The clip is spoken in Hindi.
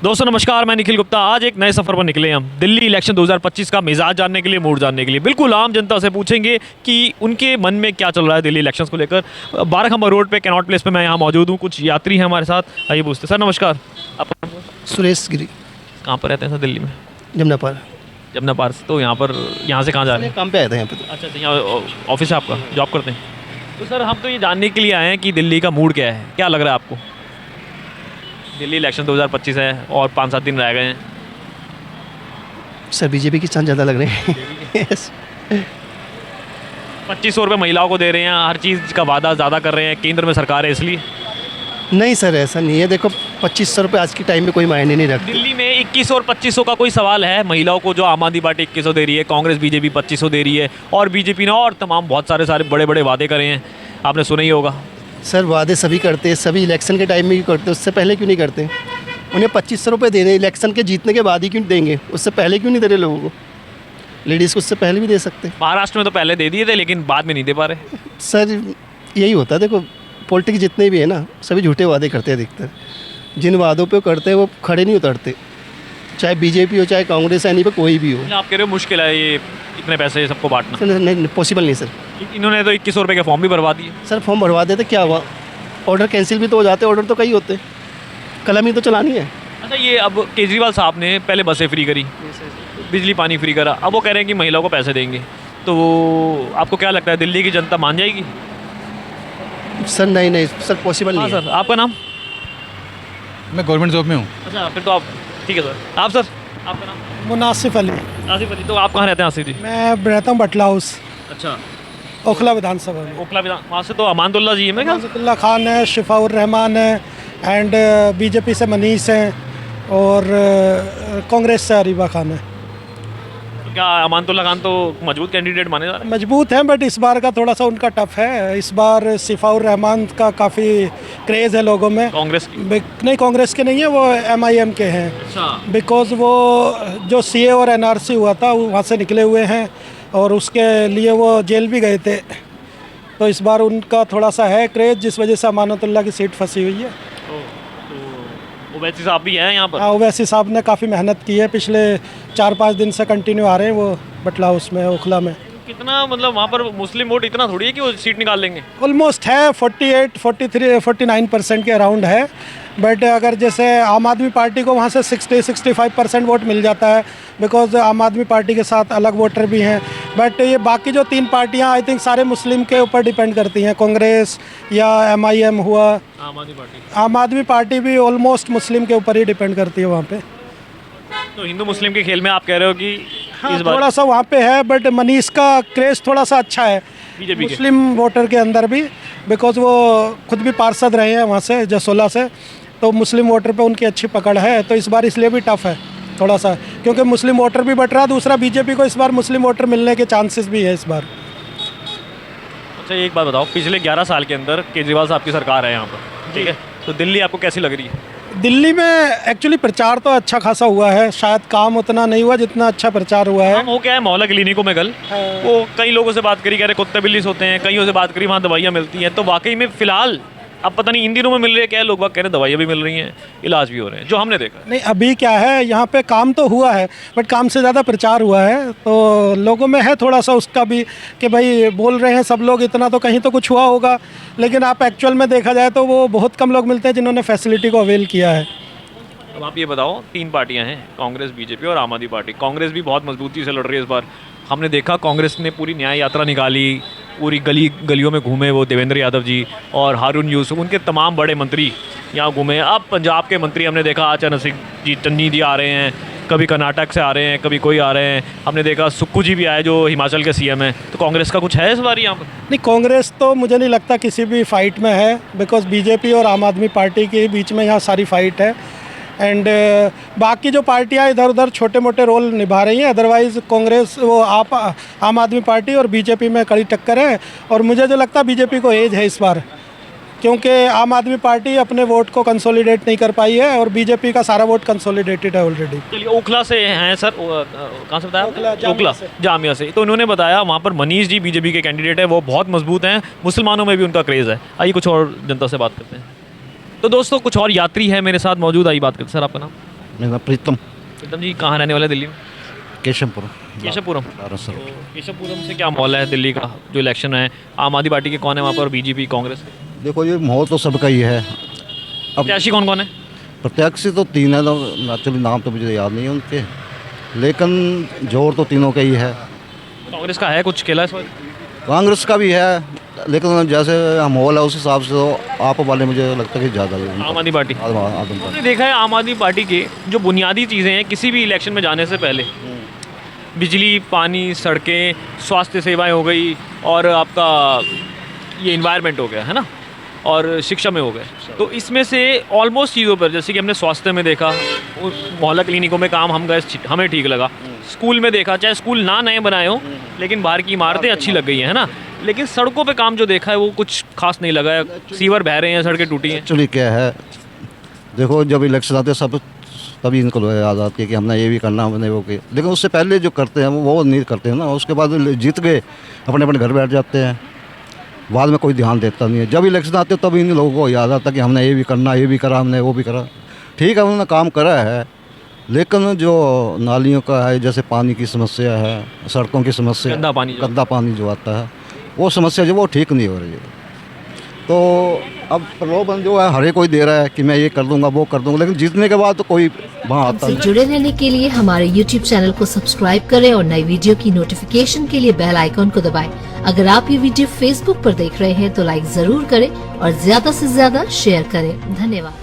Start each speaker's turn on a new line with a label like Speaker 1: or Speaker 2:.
Speaker 1: दोस्तों नमस्कार, मैं निखिल गुप्ता। आज एक नए सफ़र पर निकले हम दिल्ली इलेक्शन 2025 का मिजाज जानने के लिए, मूड जानने के लिए। बिल्कुल आम जनता से पूछेंगे कि उनके मन में क्या चल रहा है दिल्ली इलेक्शंस को लेकर। बारखंबा रोड पे कैनॉट प्लेस पे मैं यहाँ मौजूद हूँ। कुछ यात्री हैं हमारे साथ, आइए पूछते। सर नमस्कार, आप
Speaker 2: सुरेश गिरी।
Speaker 1: कहाँ पर रहते हैं सर? दिल्ली में
Speaker 2: जमुना पार।
Speaker 1: जमुना पार से। तो यहाँ पर, यहाँ से कहाँ जा रहे हैं?
Speaker 2: काम पे आए थे यहाँ पे।
Speaker 1: अच्छा अच्छा, यहाँ ऑफिस है आपका, जॉब करते हैं? तो सर हम तो ये जानने के लिए आए हैं कि दिल्ली का मूड क्या है, क्या लग रहा है आपको? दिल्ली इलेक्शन 2025 है और 5-7 दिन रह गए हैं।
Speaker 2: सर बीजेपी के चांस ज़्यादा लग रहे हैं।
Speaker 1: 2500 रुपये महिलाओं को दे रहे हैं, हर चीज़ का वादा ज़्यादा कर रहे हैं, केंद्र में सरकार है इसलिए।
Speaker 2: नहीं सर, ऐसा नहीं है। देखो 2500 रुपये आज की टाइम में कोई मायने नहीं रखती।
Speaker 1: दिल्ली में 2100 और 2500 का कोई सवाल है महिलाओं को? जो आम आदमी पार्टी 2100 दे रही है, कांग्रेस बीजेपी 2500 दे रही है, और बीजेपी ने और तमाम बहुत सारे बड़े बड़े वादे करे हैं, आपने सुना ही होगा।
Speaker 2: सर वादे सभी करते हैं, सभी इलेक्शन के टाइम में ही करते हैं, उससे पहले क्यों नहीं करते? उन्हें 2500 रुपये दे रहे, इलेक्शन के जीतने के बाद ही क्यों देंगे? उससे पहले क्यों नहीं दे रहे लोगों को? लेडीज़ को उससे पहले भी दे सकते।
Speaker 1: महाराष्ट्र में तो पहले दे दिए थे, लेकिन बाद में नहीं दे पा रहे।
Speaker 2: सर यही होता है, देखो पॉलिटिक्स जितने भी है ना, सभी झूठे वादे करते हैं अधिकतर। जिन वादों पे करते हैं वो खड़े नहीं उतरते, चाहे बीजेपी हो चाहे कांग्रेस है, नहीं पे कोई भी हो।
Speaker 1: आप कह रहे हो मुश्किल है ये इतने पैसे सबको बांटना?
Speaker 2: सर नहीं, पॉसिबल नहीं सर।
Speaker 1: इन्होंने तो 2100 रुपये के फॉर्म भी भरवा दिए।
Speaker 2: सर फॉर्म भरवा देते, क्या हुआ? ऑर्डर कैंसिल भी तो हो जाते, ऑर्डर तो कई होते, कलम ही तो चलानी है।
Speaker 1: अच्छा, ये अब केजरीवाल साहब ने पहले बसें फ्री करी, बिजली पानी फ्री करा, अब वो कह रहे हैं कि महिलाओं को पैसे देंगे, तो आपको क्या लगता है दिल्ली की जनता मान जाएगी?
Speaker 2: सर नहीं सर, पॉसिबल
Speaker 1: हाँ
Speaker 2: नहीं है।
Speaker 1: सर, आपका नाम?
Speaker 3: मैं गवर्नमेंट जॉब में हूँ।
Speaker 1: अच्छा, फिर तो आप ठीक है सर। आप सर, आपका नाम?
Speaker 4: मुनासिफ अली।
Speaker 1: आसिफ अली। तो आप कहाँ रहते हैं आसिफ जी?
Speaker 4: मैं रहता हूँ बटला हाउस,
Speaker 1: अच्छा,
Speaker 4: ओखला विधानसभा में।
Speaker 1: ओखला विधान, वहाँ से तो अमानुल्लाह जी है मैं क्या?
Speaker 4: अमानुल्लाह खान है, शिफाउर रहमान है, एंड बीजेपी से मनीष हैं, और कांग्रेस से अरीबा खान है।
Speaker 1: तो क्या अमानुल्लाह खान तो मजबूत कैंडिडेट माने जा रहे हैं?
Speaker 4: मजबूत हैं, बट इस बार का थोड़ा सा उनका टफ है। इस बार शिफाउर रहमान का काफ़ी क्रेज़ है लोगों में।
Speaker 1: कांग्रेस की?
Speaker 4: नहीं, कांग्रेस के नहीं है, वो MIM के हैं।
Speaker 1: अच्छा,
Speaker 4: बिकॉज़ वो जो CA और NRC हुआ था वहाँ से निकले हुए हैं, और उसके लिए वो जेल भी गए थे। तो इस बार उनका थोड़ा सा है क्रेज़, जिस वजह से अमानतुल्लाह की सीट फंसी हुई है।
Speaker 1: तो ओवैसी साहब भी हैं यहाँ पर?
Speaker 4: हाँ, ओवैसी साहब ने काफ़ी मेहनत की है, पिछले 4-5 दिन से कंटिन्यू आ रहे हैं वो बटला हाउस में, ओखला में।
Speaker 1: कितना मतलब वहाँ पर मुस्लिम वोट इतना थोड़ी है कि वो सीट निकाल लेंगे?
Speaker 4: ऑलमोस्ट है, 48, 43, 49% के अराउंड है। बट अगर जैसे आम आदमी पार्टी को वहाँ से 60-65% वोट मिल जाता है, बिकॉज आम आदमी पार्टी के साथ अलग वोटर भी हैं। बट ये बाकी जो 3 पार्टियाँ आई थिंक सारे मुस्लिम के ऊपर डिपेंड करती हैं, कांग्रेस या MIM हुआ, आम आदमी पार्टी भी ऑलमोस्ट मुस्लिम के ऊपर ही डिपेंड करती है वहाँ पे।
Speaker 1: तो हिंदू मुस्लिम के खेल में आप कह रहे हो कि
Speaker 4: हाँ,
Speaker 1: इस बार
Speaker 4: थोड़ा सा वहाँ पे है, बट मनीष का क्रेज़ थोड़ा सा अच्छा है
Speaker 1: बीजेपी के?
Speaker 4: मुस्लिम वोटर के अंदर भी, बिकॉज वो खुद भी पार्षद रहे हैं वहाँ से, जसोला से, तो मुस्लिम वोटर पे उनकी अच्छी पकड़ है। तो इस बार इसलिए भी टफ है थोड़ा सा, क्योंकि मुस्लिम वोटर भी बढ़ रहा। दूसरा, बीजेपी को इस बार मुस्लिम वोटर मिलने के चांसेस भी है इस बार।
Speaker 1: अच्छा, एक बात बताओ, पिछले 11 साल के अंदर केजरीवाल साहब की सरकार है यहाँ पर, ठीक है, तो दिल्ली आपको कैसी लग रही है?
Speaker 4: दिल्ली में एक्चुअली प्रचार तो अच्छा खासा हुआ है, शायद काम उतना नहीं हुआ जितना अच्छा प्रचार हुआ है।
Speaker 1: हम हो क्या है, मोहल्ला क्लिनिकों में कल वो कई लोगों से बात करी, कह रहे कुत्ते बिल्ली होते हैं, कईयों से बात करी वहाँ दवाइयाँ मिलती हैं, तो वाकई में फ़िलहाल अब पता नहीं इन दिनों में मिल रही है क्या, लोग बाग कह रहे हैं दवाइयाँ भी मिल रही हैं, इलाज भी हो रहे हैं, जो हमने देखा।
Speaker 4: नहीं, अभी क्या है, यहाँ पे काम तो हुआ है, बट काम से ज़्यादा प्रचार हुआ है, तो लोगों में है थोड़ा सा उसका भी कि भाई बोल रहे हैं सब लोग इतना, तो कहीं तो कुछ हुआ होगा। लेकिन आप एक्चुअल में देखा जाए तो वो बहुत कम लोग मिलते हैं जिन्होंने फैसिलिटी को अवेल किया है।
Speaker 1: अब आप ये बताओ, 3 पार्टियां हैं, कांग्रेस, बीजेपी और आम आदमी पार्टी। कांग्रेस भी बहुत मजबूती से लड़ रही है इस बार। हमने देखा कांग्रेस ने पूरी न्याय यात्रा निकाली, पूरी गलियों में घूमे वो देवेंद्र यादव जी और हारून यूसुफ, उनके तमाम बड़े मंत्री यहाँ घूमे। अब पंजाब के मंत्री हमने देखा, आचार्य सिंह जी, चन्नी जी आ रहे हैं, कभी कर्नाटक से आ रहे हैं, कभी कोई आ रहे हैं। हमने देखा सुक्खू जी भी आए जो हिमाचल के CM हैं। तो कांग्रेस का कुछ है इस बार यहाँ पर?
Speaker 4: नहीं, कांग्रेस तो मुझे नहीं लगता किसी भी फाइट में है, बिकॉज बीजेपी और आम आदमी पार्टी के बीच में यहाँ सारी फाइट है। एंड बाकी जो पार्टियाँ इधर उधर छोटे मोटे रोल निभा रही हैं, अदरवाइज़ कांग्रेस वो आम आदमी पार्टी और बीजेपी में कड़ी टक्कर है। और मुझे जो लगता है बीजेपी को एज है इस बार, क्योंकि आम आदमी पार्टी अपने वोट को कंसोलिडेट नहीं कर पाई है, और बीजेपी का सारा वोट कंसोलिडेटेड है ऑलरेडी।
Speaker 1: चलिए, ओखला से हैं सर, कहाँ से बताया?
Speaker 4: ओखला
Speaker 1: जामिया से। तो उन्होंने बताया वहाँ पर मनीष जी बीजेपी के कैंडिडेट है, वो बहुत मजबूत हैं, मुसलमानों में भी उनका क्रेज़ है। आइए कुछ और जनता से बात करते हैं। तो दोस्तों कुछ और यात्री है मेरे साथ मौजूद, आइए बात करते हैं। सर आपका नाम?
Speaker 5: मेरा प्रीतम
Speaker 1: प्रीतम जी कहाँ रहने वाले हैं दिल्ली में?
Speaker 5: केशवपुर
Speaker 1: केशवपुरम।
Speaker 5: सर
Speaker 1: तो केशवपुरम से क्या माहौल है दिल्ली का जो इलेक्शन है? आम आदमी पार्टी के कौन है वहाँ पर, बीजेपी, कांग्रेस?
Speaker 5: देखो ये माहौल तो सबका ही है। अब
Speaker 1: प्रत्याशी कौन कौन है?
Speaker 5: प्रत्याशी तो 3 है, एक्चुअली नाम तो मुझे याद नहीं है उनके, लेकिन जोर तो तीनों का ही है।
Speaker 1: कांग्रेस का है कुछ खेला इस बार?
Speaker 5: कांग्रेस का भी है, लेकिन जैसे माहौल है उस हिसाब से तो आप वाले मुझे लगता है कि ज़्यादा ही है।
Speaker 1: आम आदमी पार्टी।
Speaker 5: आदम पार्टी।
Speaker 1: हमने देखा है आम आदमी पार्टी के जो बुनियादी चीज़ें हैं किसी भी इलेक्शन में जाने से पहले, बिजली, पानी, सड़कें, स्वास्थ्य सेवाएं हो गई, और आपका ये इन्वायरमेंट हो गया है ना, और शिक्षा में हो गए, तो इसमें से ऑलमोस्ट चीज़ों पर, जैसे कि हमने स्वास्थ्य में देखा, मोहल्ला क्लिनिकों में काम हम गए, हमें ठीक लगा। स्कूल में देखा, चाहे स्कूल ना नए बनाए हों, लेकिन बाहर की इमारतें अच्छी लग गई हैं, है ना। लेकिन सड़कों पे काम जो देखा है वो कुछ खास नहीं लगा है। सीवर बह रहे हैं, सड़कें टूटी हैं।
Speaker 5: एक्चुअली क्या है, देखो जब इलेक्शन आते हैं सब तभी इनको याद आती है कि हमने ये भी करना, हमने वो किया, लेकिन उससे पहले जो करते हैं वो नहीं करते हैं ना। उसके बाद जीत गए, अपने अपने घर बैठ जाते हैं, बाद में कोई ध्यान देता नहीं है। जब इलेक्शन आते तब इन लोगों को याद आता कि हमने ये भी करना, ये भी करा, हमने वो भी करा। ठीक है, उन्होंने काम करा है, लेकिन जो नालियों का है, जैसे पानी की समस्या है, सड़कों की समस्या, गंदा पानी जो आता है, वो समस्या जो वो ठीक नहीं हो रही है। तो अब प्रलोभन जो है हरे कोई दे रहा है कि मैं ये कर दूंगा, वो कर दूंगा, लेकिन जीतने के बाद तो कोई वहाँ आता
Speaker 6: हमसे
Speaker 5: नहीं।
Speaker 6: जुड़े रहने के लिए हमारे YouTube चैनल को सब्सक्राइब करें और नई वीडियो की नोटिफिकेशन के लिए बेल आइकॉन को दबाएं। अगर आप ये वीडियो Facebook पर देख रहे हैं तो लाइक जरूर करें और ज्यादा से ज्यादा शेयर करें। धन्यवाद।